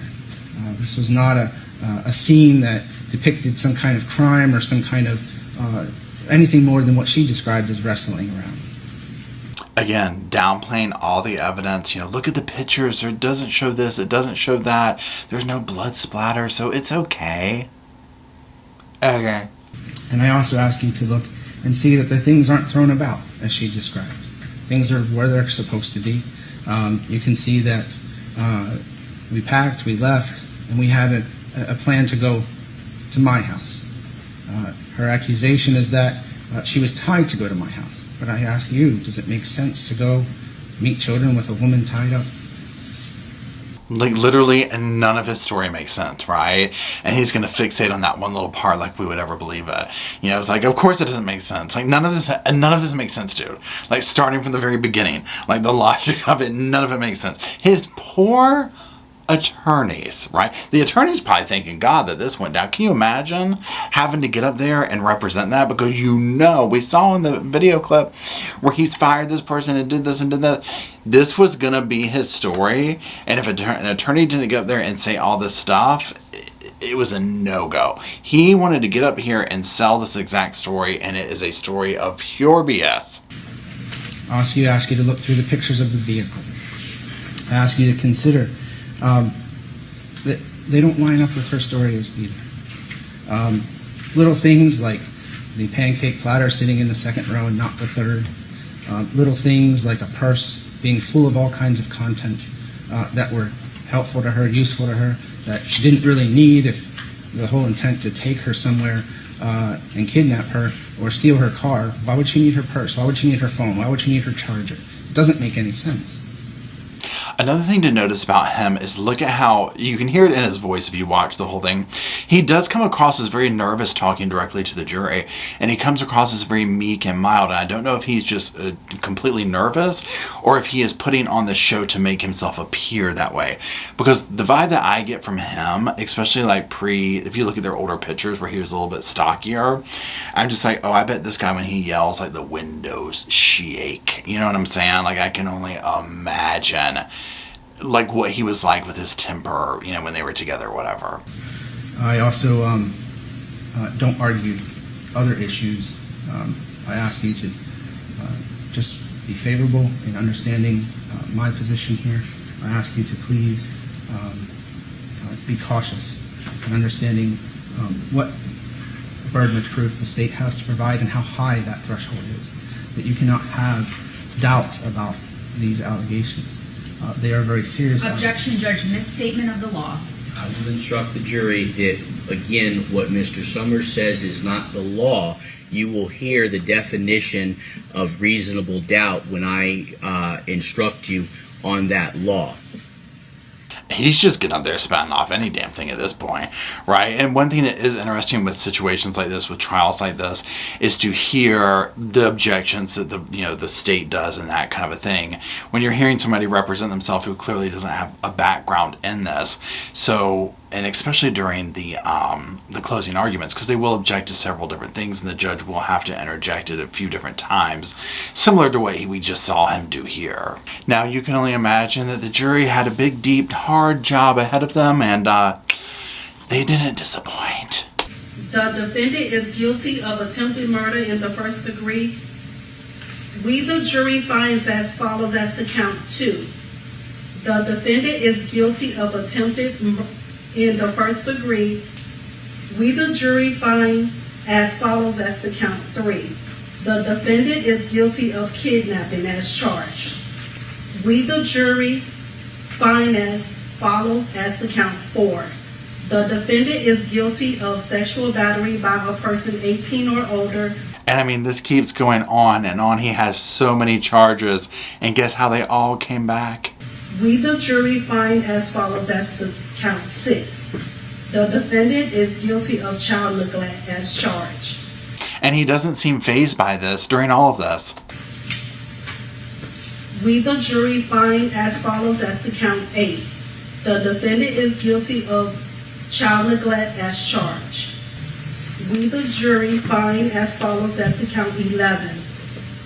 This was not a scene that depicted some kind of crime or some kind of anything more than what she described as wrestling around. Again, downplaying all the evidence. You know, look at the pictures. It doesn't show this. It doesn't show that. There's no blood splatter, so it's okay. Okay. And I also ask you to look and see that the things aren't thrown about as she described. Things are where they're supposed to be. You can see that we packed, we left, and we had a plan to go to my house. Her accusation is that she was tied to go to my house. But I ask you, does it make sense to go meet children with a woman tied up? Like, literally, and none of his story makes sense, right? And he's going to fixate on that one little part like we would ever believe it. You know, it's like, of course it doesn't make sense. Like, none of this makes sense, dude. Like, starting from the very beginning. Like, the logic of it, none of it makes sense. His poor attorneys, right? The attorney's probably thanking God that this went down. Can you imagine having to get up there and represent that? Because you know, we saw in the video clip where he's fired this person and did this and did that. This was going to be his story. And if an attorney didn't get up there and say all this stuff, it was a no-go. He wanted to get up here and sell this exact story, and it is a story of pure BS. I also ask you to look through the pictures of the vehicle. I ask you to consider that they don't line up with her stories either. Little things like the pancake platter sitting in the second row and not the third. Little things like a purse being full of all kinds of contents that were helpful to her, useful to her, that she didn't really need if the whole intent to take her somewhere and kidnap her or steal her car. Why would she need her purse? Why would she need her phone? Why would she need her charger? It doesn't make any sense. Another thing to notice about him is look at how, you can hear it in his voice if you watch the whole thing. He does come across as very nervous talking directly to the jury, and he comes across as very meek and mild. And I don't know if he's just completely nervous or if he is putting on the show to make himself appear that way. Because the vibe that I get from him, especially like if you look at their older pictures where he was a little bit stockier, I'm just like, oh, I bet this guy when he yells, like the windows shake. You know what I'm saying? Like, I can only imagine like what he was like with his temper, you know, when they were together or whatever. I also don't argue other issues. I ask you to just be favorable in understanding my position here. I ask you to please be cautious in understanding what burden of proof the state has to provide and how high that threshold is, that you cannot have doubts about these allegations. They are very serious. Objection, Judge. Misstatement of the law. I will instruct the jury that, again, what Mr. Summers says is not the law. You will hear the definition of reasonable doubt when I instruct you on that law. He's just getting up there spouting off any damn thing at this point, right? And one thing that is interesting with situations like this, with trials like this, is to hear the objections that the state does and that kind of a thing. When you're hearing somebody represent themselves who clearly doesn't have a background in this, so, and especially during the closing arguments, because they will object to several different things, and the judge will have to interject it a few different times, similar to what we just saw him do here. Now, you can only imagine that the jury had a big, deep, hard job ahead of them, and they didn't disappoint. The defendant is guilty of attempted murder in the first degree. We, the jury, finds as follows as to count 2. The defendant is guilty of attempted in the first degree. We, the jury, find as follows as to count 3. The defendant is guilty of kidnapping as charged. We, the jury, find as follows as to count 4. The defendant is guilty of sexual battery by a person 18 or older. And I mean, this keeps going on and on. He has so many charges, and guess how they all came back? We, the jury, find as follows as to count 6. The defendant is guilty of child neglect as charged. And he doesn't seem fazed by this during all of this. We, the jury, find as follows as to count 8. The defendant is guilty of child neglect as charged. We, the jury, find as follows as to count 11.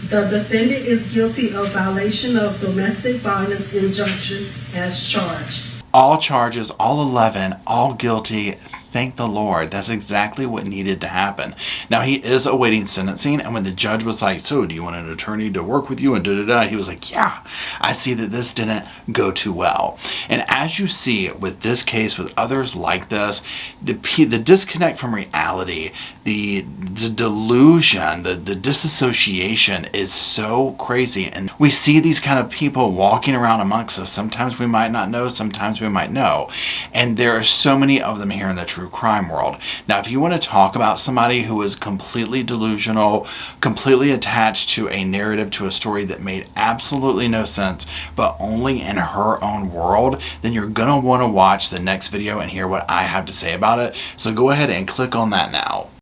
The defendant is guilty of violation of domestic violence injunction as charged. All charges, all 11, all guilty. Thank the Lord. That's exactly what needed to happen. Now, he is awaiting sentencing, and when the judge was like, so do you want an attorney to work with you, and da-da-da, he was like, yeah, I see that this didn't go too well. And as you see with this case, with others like this, the disconnect from reality, the delusion, the disassociation is so crazy. And we see these kind of people walking around amongst us. Sometimes we might not know, sometimes we might know. And there are so many of them here in the true crime world. Now, if you want to talk about somebody who is completely delusional, completely attached to a narrative, to a story that made absolutely no sense, but only in her own world, then you're going to want to watch the next video and hear what I have to say about it. So go ahead and click on that now.